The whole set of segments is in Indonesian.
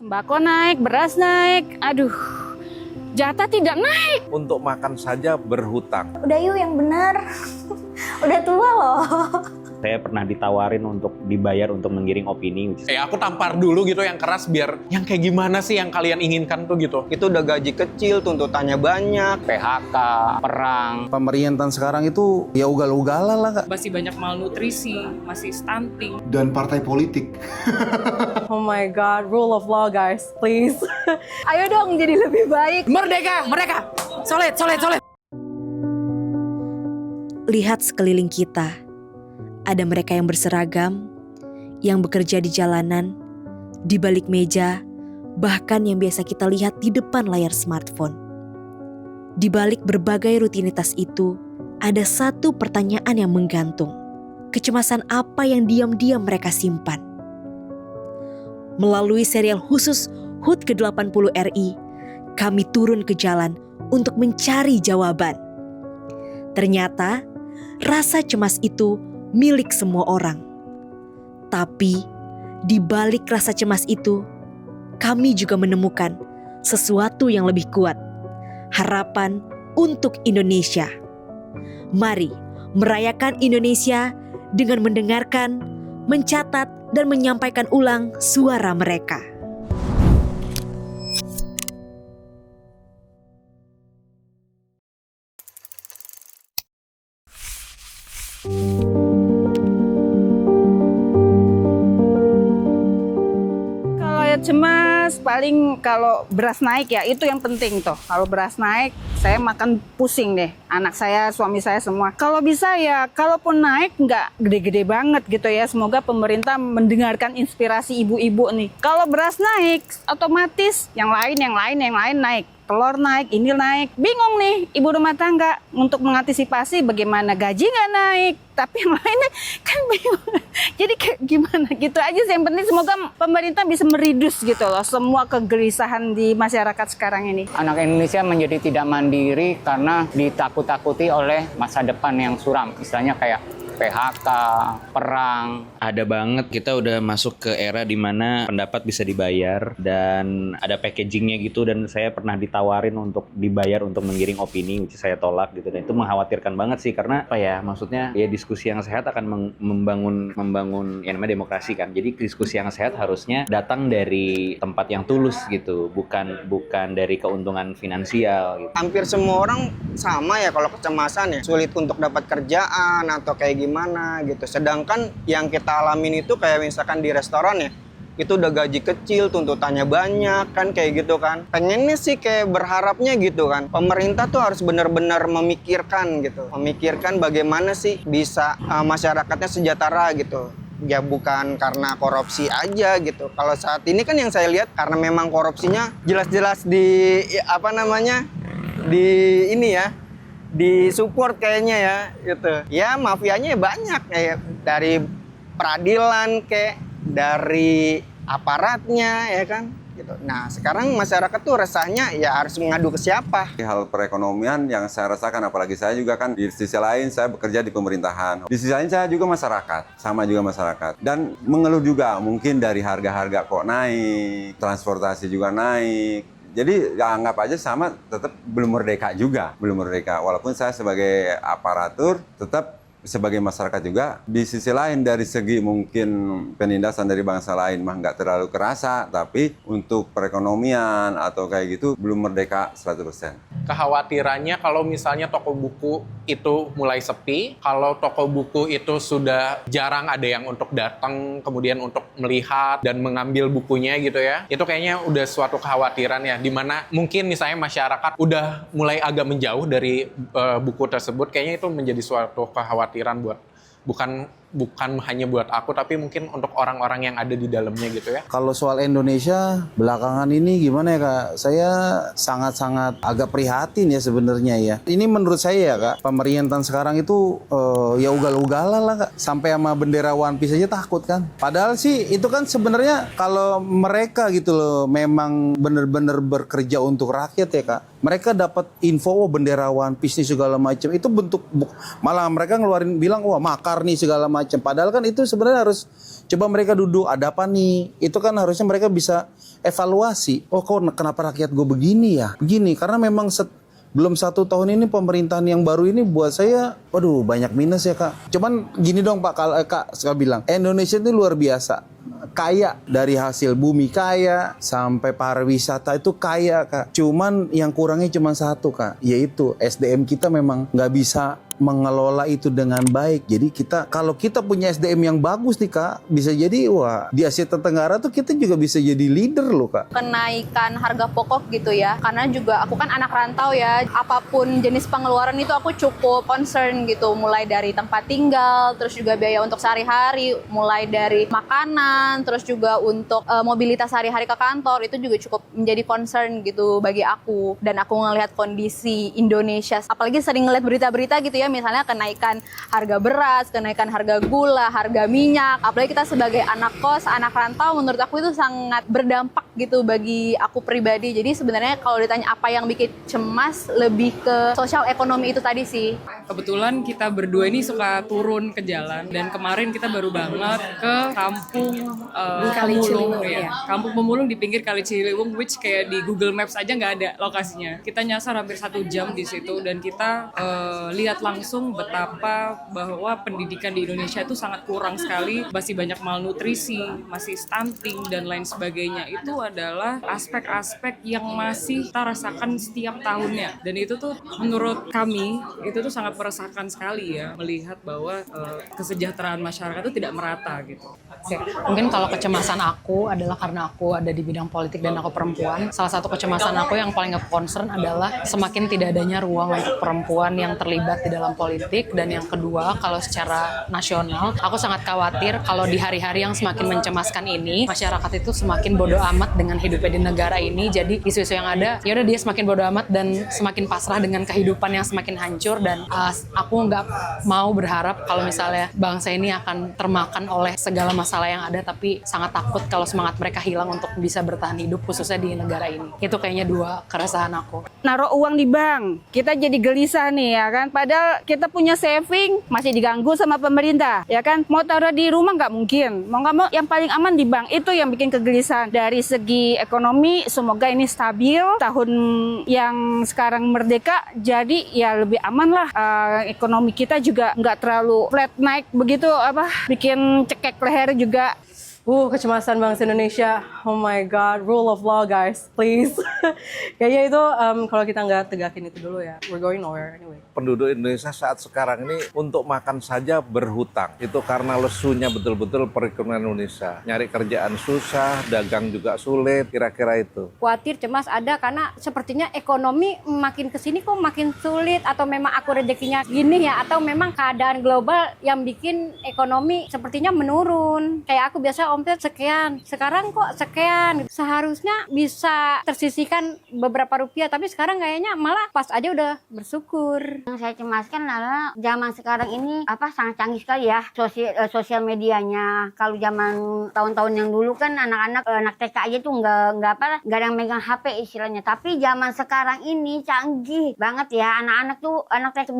Sembako naik, beras naik, aduh, jatah tidak naik. Untuk makan saja berhutang. Udah yuk yang benar, udah tua loh. Saya pernah ditawarin untuk dibayar untuk menggiring opini. Aku tampar dulu gitu yang keras biar yang kayak gimana sih yang kalian inginkan tuh gitu. Itu udah gaji kecil, tuntutannya banyak. PHK, perang. Pemerintahan sekarang itu ya ugal-ugalan lah Kak. Masih banyak malnutrisi, masih stunting. Dan partai politik. Oh my God, rule of law guys, please. Ayo dong jadi lebih baik. Merdeka, merdeka, solid, solid, solid. Lihat sekeliling kita. Ada mereka yang berseragam, yang bekerja di jalanan, di balik meja, bahkan yang biasa kita lihat di depan layar smartphone. Di balik berbagai rutinitas itu, ada satu pertanyaan yang menggantung. Kecemasan apa yang diam-diam mereka simpan? Melalui serial khusus HUT ke-80 RI, kami turun ke jalan untuk mencari jawaban. Ternyata, rasa cemas itu milik semua orang. Tapi di balik rasa cemas itu, kami juga menemukan sesuatu yang lebih kuat. Harapan untuk Indonesia. Mari merayakan Indonesia dengan mendengarkan, mencatat, dan menyampaikan ulang suara mereka. Cemas paling kalau beras naik ya, itu yang penting tuh. Kalau beras naik saya makan pusing deh, anak saya, suami saya semua. Kalau bisa ya, kalaupun naik nggak gede-gede banget gitu ya. Semoga pemerintah mendengarkan inspirasi ibu-ibu nih. Kalau beras naik otomatis yang lain naik. Telur naik, ini naik. Bingung nih ibu rumah tangga untuk mengantisipasi bagaimana gaji nggak naik. Tapi yang lainnya kan bingung. Jadi kayak gimana gitu aja sih. Yang penting semoga pemerintah bisa meridus gitu loh semua kegelisahan di masyarakat sekarang ini. Anak Indonesia menjadi tidak mandiri karena ditakut-takuti oleh masa depan yang suram. Istilahnya kayak PHK, perang. Ada banget, kita udah masuk ke era di mana pendapat bisa dibayar dan ada packagingnya gitu, dan saya pernah ditawarin untuk dibayar untuk menggiring opini, which saya tolak gitu, dan itu mengkhawatirkan banget sih karena apa ya, maksudnya ya diskusi yang sehat akan membangun yang namanya demokrasi kan. Jadi diskusi yang sehat harusnya datang dari tempat yang tulus gitu, bukan dari keuntungan finansial gitu. Hampir semua orang sama ya kalau kecemasan ya, sulit untuk dapat kerjaan atau kayak gimana gitu. Sedangkan yang kita alamin itu kayak misalkan di restoran ya, itu udah gaji kecil, tuntutannya banyak kan kayak gitu kan. Pengennya sih kayak berharapnya gitu kan, pemerintah tuh harus benar-benar memikirkan gitu. Memikirkan bagaimana sih bisa masyarakatnya sejahtera gitu. Ya bukan karena korupsi aja gitu. Kalau saat ini kan yang saya lihat karena memang korupsinya jelas-jelas di di support kayaknya ya gitu. Ya mafianya banyak kayak dari peradilan kayak dari aparatnya ya kan gitu. Nah, sekarang masyarakat tuh resahnya ya harus mengadu ke siapa? Hal perekonomian yang saya rasakan, apalagi saya juga kan di sisi lain saya bekerja di pemerintahan. Di sisi lain saya juga masyarakat, sama juga masyarakat. Dan mengeluh juga mungkin dari harga-harga kok naik, transportasi juga naik. Jadi ya anggap aja sama, tetap belum merdeka juga, belum merdeka. Walaupun saya sebagai aparatur tetap sebagai masyarakat juga. Di sisi lain dari segi mungkin penindasan dari bangsa lain mah nggak terlalu kerasa, tapi untuk perekonomian atau kayak gitu belum merdeka 100%. Kekhawatirannya kalau misalnya toko buku itu mulai sepi, kalau toko buku itu sudah jarang ada yang untuk datang kemudian untuk melihat dan mengambil bukunya gitu ya, itu kayaknya udah suatu kekhawatiran ya, dimana mungkin misalnya masyarakat udah mulai agak menjauh dari buku tersebut. Kayaknya itu menjadi suatu kekhawatiran buat bukan hanya buat aku, tapi mungkin untuk orang-orang yang ada di dalamnya gitu ya. Kalau soal Indonesia belakangan ini gimana ya Kak? Saya sangat-sangat agak prihatin ya sebenarnya ya. Ini menurut saya ya Kak, pemerintahan sekarang itu ya ugal-ugalan lah Kak. Sampai sama bendera One Piece aja takut kan. Padahal sih itu kan sebenarnya kalau mereka gitu loh memang benar-benar bekerja untuk rakyat ya Kak. Mereka dapat info bendera One Piece nih segala macam. Itu bentuk malah mereka ngeluarin bilang wah makar nih segala macam. Padahal kan itu sebenarnya harus coba mereka duduk, ada apa nih? Itu kan harusnya mereka bisa evaluasi. Oh, kok kenapa rakyat gue begini ya? Begini, karena memang belum 1 tahun ini pemerintahan yang baru ini buat saya, waduh banyak minus ya Kak. Cuman gini dong Pak, kalau Kak suka bilang, Indonesia itu luar biasa. Kaya dari hasil bumi kaya sampai pariwisata itu kaya Kak. Cuman yang kurangnya cuma satu Kak, yaitu SDM kita memang nggak bisa mengelola itu dengan baik. Jadi kalau kita punya SDM yang bagus nih Kak, bisa jadi wah di Asia Tenggara tuh kita juga bisa jadi leader loh Kak. Kenaikan harga pokok gitu ya, karena juga aku kan anak rantau ya, apapun jenis pengeluaran itu aku cukup concern gitu, mulai dari tempat tinggal, terus juga biaya untuk sehari-hari, mulai dari makanan, terus juga untuk mobilitas sehari-hari ke kantor, itu juga cukup menjadi concern gitu bagi aku. Dan aku ngelihat kondisi Indonesia, apalagi sering ngeliat berita-berita gitu ya, misalnya kenaikan harga beras, kenaikan harga gula, harga minyak. Apalagi kita sebagai anak kos, anak rantau, menurut aku itu sangat berdampak gitu bagi aku pribadi. Jadi sebenarnya kalau ditanya apa yang bikin cemas, lebih ke sosial ekonomi itu tadi sih. Kebetulan kita berdua ini suka turun ke jalan, dan kemarin kita baru banget ke kampung Pemulung, ya. Kampung Pemulung di pinggir Kali Ciliwung, which kayak di Google Maps aja nggak ada lokasinya. Kita nyasar hampir 1 jam di situ, dan kita lihat langsung betapa bahwa pendidikan di Indonesia itu sangat kurang sekali, masih banyak malnutrisi, masih stunting dan lain sebagainya. Itu adalah aspek-aspek yang masih kita rasakan setiap tahunnya, dan itu tuh menurut kami itu tuh sangat meresahkan sekali ya, melihat bahwa kesejahteraan masyarakat itu tidak merata gitu. Oke, mungkin kalau kecemasan aku adalah karena aku ada di bidang politik dan aku perempuan. Salah satu kecemasan aku yang paling concern adalah semakin tidak adanya ruang untuk perempuan yang terlibat di dalam politik. Dan yang kedua, kalau secara nasional, aku sangat khawatir kalau di hari-hari yang semakin mencemaskan ini, masyarakat itu semakin bodoh amat dengan hidupnya di negara ini. Jadi isu-isu yang ada, ya udah dia semakin bodoh amat dan semakin pasrah dengan kehidupan yang semakin hancur. Dan aku nggak mau berharap kalau misalnya bangsa ini akan termakan oleh segala masalah yang ada, tapi sangat takut kalau semangat mereka hilang untuk bisa bertahan hidup, khususnya di negara ini. Itu kayaknya 2 keresahan aku. Naruh uang di bank, kita jadi gelisah nih ya kan. Padahal kita punya saving, masih diganggu sama pemerintah ya kan. Mau taruh di rumah nggak mungkin, mau nggak mau yang paling aman di bank. Itu yang bikin kegelisahan. Dari segi ekonomi, semoga ini stabil. Tahun yang sekarang merdeka, jadi ya lebih aman lah. Ekonomi kita juga nggak terlalu flat naik begitu, bikin cekek leher juga. Kecemasan bangsa Indonesia. Oh my God, rule of law guys, please. Kayaknya itu kalau kita nggak tegakin itu dulu ya, we're going nowhere anyway. Penduduk Indonesia saat sekarang ini untuk makan saja berhutang. Itu karena lesunya betul-betul perekonomian Indonesia. Nyari kerjaan susah, dagang juga sulit, kira-kira itu. Khawatir, cemas ada karena sepertinya ekonomi makin kesini kok makin sulit, atau memang aku rezekinya gini ya, atau memang keadaan global yang bikin ekonomi sepertinya menurun. Kayak aku biasa omset sekian, sekarang kok sekian. Seharusnya bisa tersisihkan beberapa rupiah, tapi sekarang kayaknya malah pas aja udah bersyukur. Yang saya cemaskan adalah zaman sekarang ini sangat canggih sekali ya sosial medianya. Kalau zaman tahun-tahun yang dulu kan anak TK aja tuh nggak ada yang megang HP istilahnya. Tapi zaman sekarang ini canggih banget ya, anak TK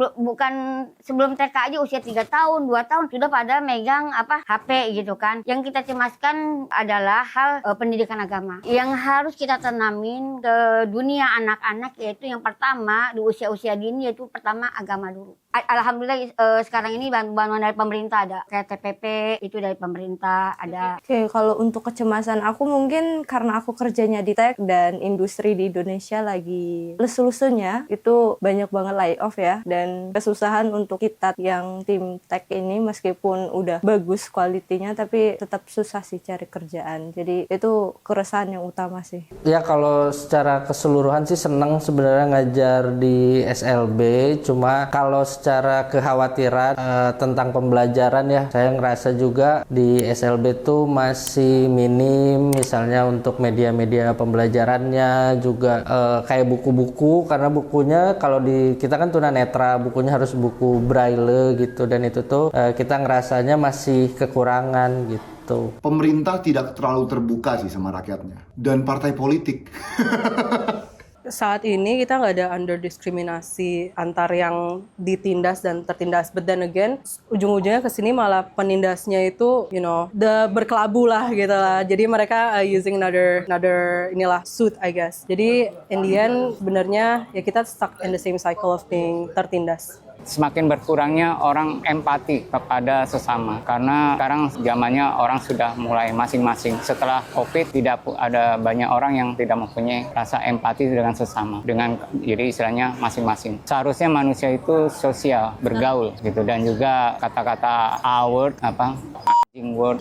sebelum TK aja usia 3 tahun, 2 tahun sudah pada megang HP gitu kan. Yang kita cemaskan adalah hal pendidikan agama yang harus kita tanamin ke dunia anak-anak, yaitu yang pertama di usia-usia dini, yaitu pertama agama dulu. Alhamdulillah sekarang ini bantuan dari pemerintah ada, kayak TPP itu dari pemerintah ada. Oke, kalau untuk kecemasan aku mungkin karena aku kerjanya di tech dan industri di Indonesia lagi lesu-lesunya, itu banyak banget layoff ya, dan kesusahan untuk kita yang tim tech ini meskipun udah bagus kualitinya tapi tetap susah sih cari kerjaan. Jadi itu keresahan yang utama sih. Ya kalau secara keseluruhan sih seneng sebenarnya ngajar di SLB, cuma kalau secara kekhawatiran tentang pembelajaran ya, saya ngerasa juga di SLB tuh masih minim, misalnya untuk media-media pembelajarannya juga kayak buku-buku, karena bukunya kalau di kita kan tunanetra, bukunya harus buku braille gitu, dan itu tuh kita ngerasanya masih kekurangan gitu. Pemerintah tidak terlalu terbuka sih sama rakyatnya, dan partai politik. saat ini kita nggak ada under diskriminasi antar yang ditindas dan tertindas. But then again, ujung-ujungnya kesini malah penindasnya itu, berkelabu lah gitu lah. Jadi mereka using another inilah suit, I guess. Jadi in the end, sebenarnya ya kita stuck in the same cycle of being tertindas. Semakin berkurangnya orang empati kepada sesama karena sekarang zamannya orang sudah mulai masing-masing. Setelah COVID tidak ada banyak orang yang tidak mempunyai rasa empati dengan sesama, jadi istilahnya masing-masing. Seharusnya manusia itu sosial, bergaul gitu, dan juga kata-kata A-word, anjing word,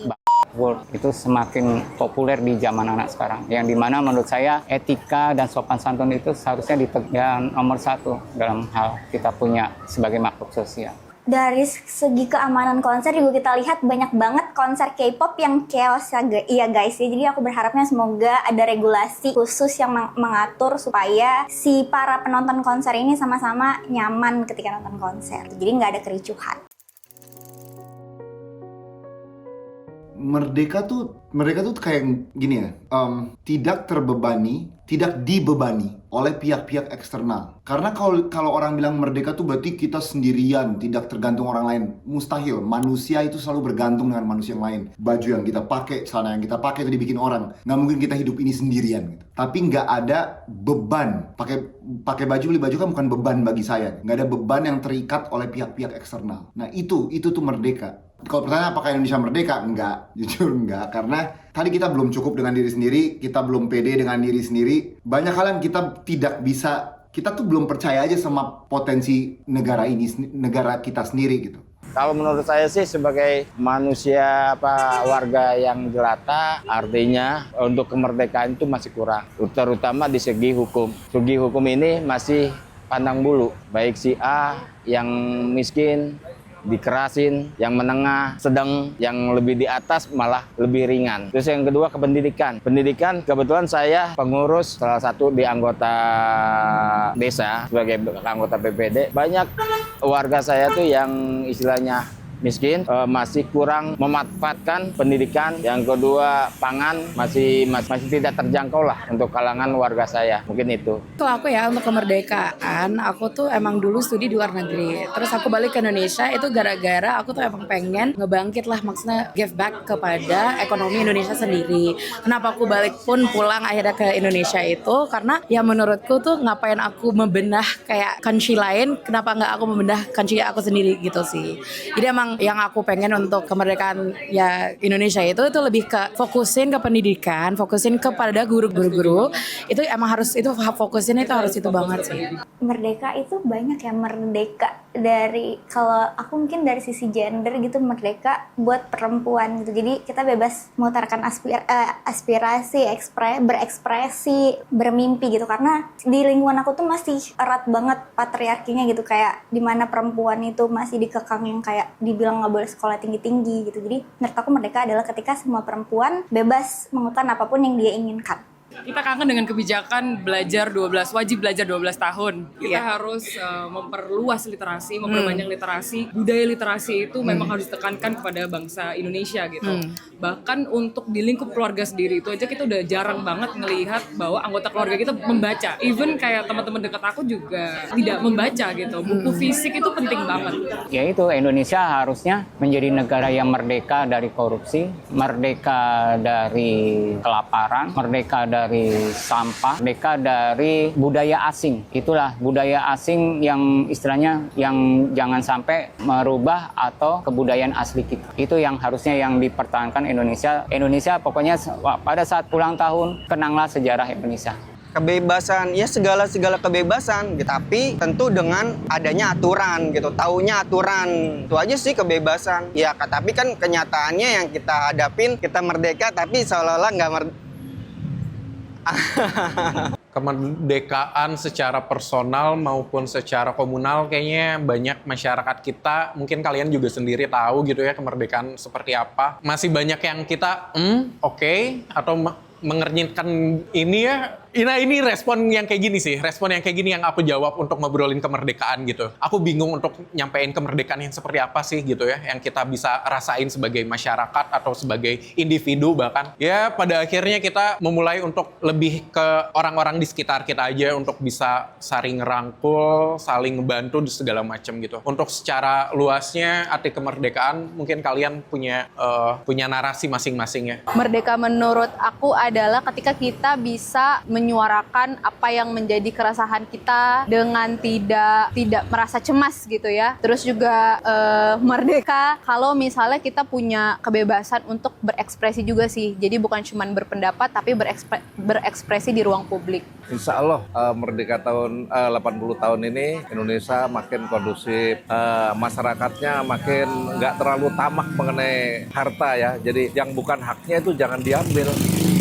word itu semakin populer di zaman anak sekarang, yang dimana menurut saya etika dan sopan santun itu seharusnya dipegang nomor 1 dalam hal kita punya sebagai makhluk sosial. Dari segi keamanan konser juga kita lihat banyak banget konser K-pop yang chaos ya guys ya. Jadi aku berharapnya semoga ada regulasi khusus yang mengatur supaya si para penonton konser ini sama-sama nyaman ketika nonton konser. Jadi nggak ada kericuhan. Mereka tuh kayak gini ya, tidak dibebani oleh pihak-pihak eksternal. Karena kalau orang bilang merdeka tuh berarti kita sendirian, tidak tergantung orang lain. Mustahil, manusia itu selalu bergantung dengan manusia yang lain. Baju yang kita pakai, celana yang kita pakai itu dibikin orang. Nggak mungkin kita hidup ini sendirian gitu. Tapi nggak ada beban. Pakai baju, beli baju kan bukan beban bagi saya. Nggak ada beban yang terikat oleh pihak-pihak eksternal. Nah itu tuh merdeka. Kalau pertanyaan apakah Indonesia merdeka? Enggak, jujur enggak. Karena tadi kita belum cukup dengan diri sendiri, kita belum pede dengan diri sendiri. Banyak hal yang kita tidak bisa, kita tuh belum percaya aja sama potensi negara ini, negara kita sendiri gitu. Kalau menurut saya sih sebagai manusia warga yang jelata, artinya untuk kemerdekaan itu masih kurang. Terutama di segi hukum. Segi hukum ini masih pandang bulu. Baik si A yang miskin, dikerasin, yang menengah, sedang, yang lebih di atas malah lebih ringan. Terus yang kedua ke pendidikan. Pendidikan kebetulan saya pengurus salah satu di anggota desa sebagai anggota PPD. Banyak warga saya tuh yang istilahnya miskin, masih kurang memanfaatkan pendidikan. Yang kedua, pangan masih tidak terjangkau lah untuk kalangan warga saya. Mungkin itu. Kalau aku ya, untuk kemerdekaan, aku tuh emang dulu studi di luar negeri. Terus aku balik ke Indonesia, itu gara-gara aku tuh emang pengen ngebangkit lah, maksudnya give back kepada ekonomi Indonesia sendiri. Kenapa aku balik pun pulang akhirnya ke Indonesia itu, karena ya menurutku tuh ngapain aku membenah kayak country lain, kenapa nggak aku membenah country aku sendiri gitu sih. Jadi emang yang aku pengen untuk kemerdekaan ya Indonesia itu lebih ke fokusin ke pendidikan, fokusin kepada guru-guru. Itu emang harus, itu fokusin itu harus itu banget sih. Merdeka itu banyak ya, merdeka dari, kalau aku mungkin dari sisi gender gitu, merdeka buat perempuan gitu. Jadi kita bebas mengutarakan aspirasi, berekspresi, bermimpi gitu. Karena di lingkungan aku tuh masih erat banget patriarkinya gitu, kayak dimana perempuan itu masih dikekang yang kayak dibilang nggak boleh sekolah tinggi-tinggi gitu. Jadi menurut aku merdeka adalah ketika semua perempuan bebas mengutarakan apapun yang dia inginkan. Kita kangen dengan kebijakan wajib belajar 12 tahun. Kita harus memperluas literasi, memperbanyak literasi. Budaya literasi itu memang harus ditekankan kepada bangsa Indonesia gitu. Bahkan untuk di lingkup keluarga sendiri itu aja kita udah jarang banget ngelihat bahwa anggota keluarga kita membaca. Even kayak teman-teman dekat aku juga tidak membaca gitu. Buku fisik itu penting banget. Ya itu, Indonesia harusnya menjadi negara yang merdeka dari korupsi, merdeka dari kelaparan, merdeka dari sampah, merdeka dari budaya asing. Itulah budaya asing yang istilahnya yang jangan sampai merubah atau kebudayaan asli kita. Itu yang harusnya yang dipertahankan Indonesia. Indonesia pokoknya pada saat ulang tahun kenanglah sejarah Indonesia. Kebebasan, ya segala kebebasan, gitu. Tapi tentu dengan adanya aturan gitu, taunya aturan. Itu aja sih kebebasan. Ya, tapi kan kenyataannya yang kita hadapin, kita merdeka tapi seolah-olah nggak Kemerdekaan secara personal maupun secara komunal kayaknya banyak masyarakat kita, mungkin kalian juga sendiri tahu gitu ya kemerdekaan seperti apa. Masih banyak yang kita oke, atau mengernyitkan ini ya Nah ini respon yang kayak gini sih, respon yang kayak gini yang aku jawab untuk ngobrolin kemerdekaan gitu. Aku bingung untuk nyampein kemerdekaan yang seperti apa sih gitu ya, yang kita bisa rasain sebagai masyarakat atau sebagai individu bahkan. Ya pada akhirnya kita memulai untuk lebih ke orang-orang di sekitar kita aja untuk bisa saling ngerangkul, saling ngebantu segala macam gitu. Untuk secara luasnya arti kemerdekaan mungkin kalian punya narasi masing-masing ya. Merdeka menurut aku adalah ketika kita bisa menyuarakan apa yang menjadi keresahan kita dengan tidak merasa cemas gitu ya. Terus juga merdeka kalau misalnya kita punya kebebasan untuk berekspresi juga sih. Jadi bukan cuma berpendapat tapi berekspresi di ruang publik. Insya Allah merdeka tahun 80 tahun ini Indonesia makin kondusif, masyarakatnya makin nggak terlalu tamak mengenai harta ya. Jadi yang bukan haknya itu jangan diambil.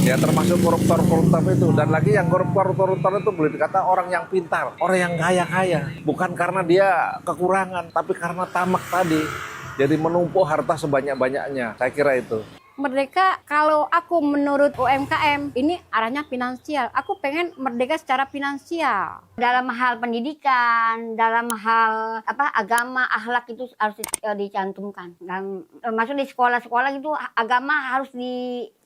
Ya termasuk koruptor-koruptor itu. Dan lagi yang koruptor-koruptor itu boleh dikata orang yang pintar, orang yang kaya-kaya. Bukan karena dia kekurangan, tapi karena tamak tadi. Jadi menumpuk harta sebanyak-banyaknya. Saya kira itu. Merdeka kalau aku menurut UMKM ini arahnya finansial. Aku pengen merdeka secara finansial. Dalam hal pendidikan, dalam hal agama, akhlak itu harus dicantumkan. Dan masuk di sekolah-sekolah itu agama harus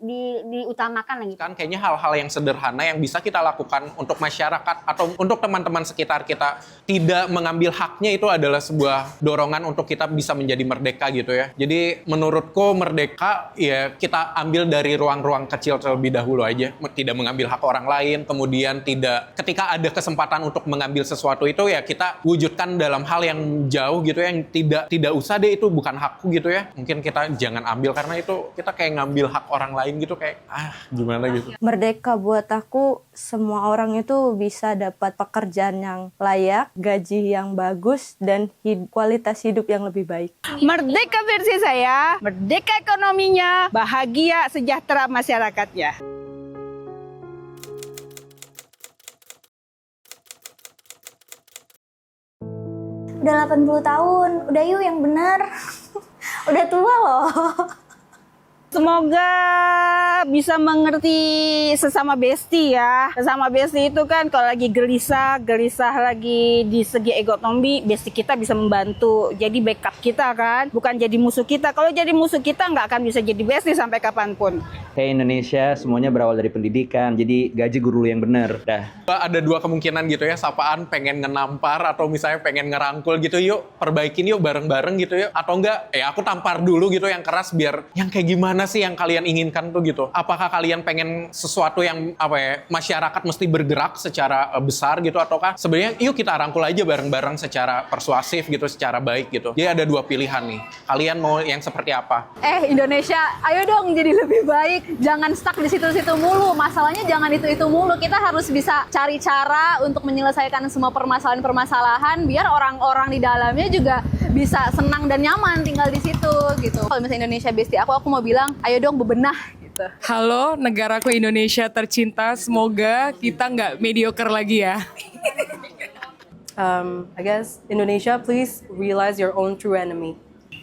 diutamakan lagi. Kan kayaknya hal-hal yang sederhana yang bisa kita lakukan untuk masyarakat atau untuk teman-teman sekitar kita tidak mengambil haknya itu adalah sebuah dorongan untuk kita bisa menjadi merdeka gitu ya. Jadi menurutku merdeka ya kita ambil dari ruang-ruang kecil terlebih dahulu aja, tidak mengambil hak orang lain, kemudian ketika ada kesempatan untuk mengambil sesuatu itu ya kita wujudkan dalam hal yang jauh gitu ya, yang tidak usah deh itu bukan hakku gitu ya. Mungkin kita jangan ambil karena itu kita kayak ngambil hak orang lain gitu kayak gimana gitu. Merdeka buat aku semua orang itu bisa dapat pekerjaan yang layak, gaji yang bagus dan kualitas hidup yang lebih baik. Merdeka versi saya, merdeka ekonominya, bahagia, sejahtera masyarakatnya. Udah 80 tahun, udah yuk yang benar. Udah tua loh. Semoga bisa mengerti sesama besti ya. Sesama besti itu kan kalau lagi gelisah lagi di segi ekonomi, besti kita bisa membantu. Jadi backup kita kan, bukan jadi musuh kita. Kalau jadi musuh kita nggak akan bisa jadi besti sampai kapanpun. Hey Indonesia, semuanya berawal dari pendidikan. Jadi gaji guru yang benar. Dah. Ada dua kemungkinan gitu ya, sapaan pengen ngenampar atau misalnya pengen ngerangkul gitu, yuk perbaikin yuk bareng-bareng gitu ya. Atau enggak, aku tampar dulu gitu yang keras biar yang kayak gimana sih yang kalian inginkan tuh gitu. Apakah kalian pengen sesuatu yang masyarakat mesti bergerak secara besar gitu, ataukah sebenarnya yuk kita rangkul aja bareng-bareng secara persuasif gitu, secara baik gitu. Jadi ada dua pilihan nih. Kalian mau yang seperti apa? Indonesia, ayo dong jadi lebih baik. Jangan stuck di situ-situ mulu. Masalahnya jangan itu-itu mulu. Kita harus bisa cari cara untuk menyelesaikan semua permasalahan-permasalahan biar orang-orang di dalamnya juga bisa senang dan nyaman tinggal di situ gitu. Kalau misalnya Indonesia bestie aku mau bilang, ayo dong bebenah gitu. Halo negaraku Indonesia tercinta, semoga kita nggak mediocre lagi ya. I guess Indonesia, please realize your own true enemy.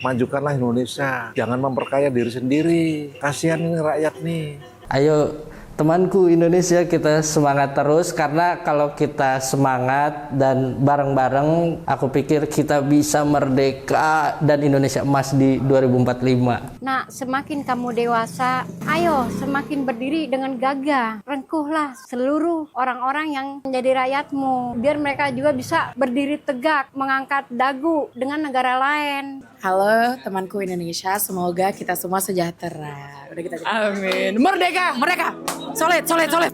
Majukanlah Indonesia, jangan memperkaya diri sendiri. Kasihan ini rakyat nih. Ayo temanku Indonesia, kita semangat terus, karena kalau kita semangat dan bareng-bareng, aku pikir kita bisa merdeka dan Indonesia emas di 2045. Nah, semakin kamu dewasa, ayo semakin berdiri dengan gagah. Rengkuhlah seluruh orang-orang yang menjadi rakyatmu, biar mereka juga bisa berdiri tegak, mengangkat dagu dengan negara lain. Halo temanku Indonesia, semoga kita semua sejahtera. Udah kita. Amin. Merdeka, merdeka. Solid, solid, solid.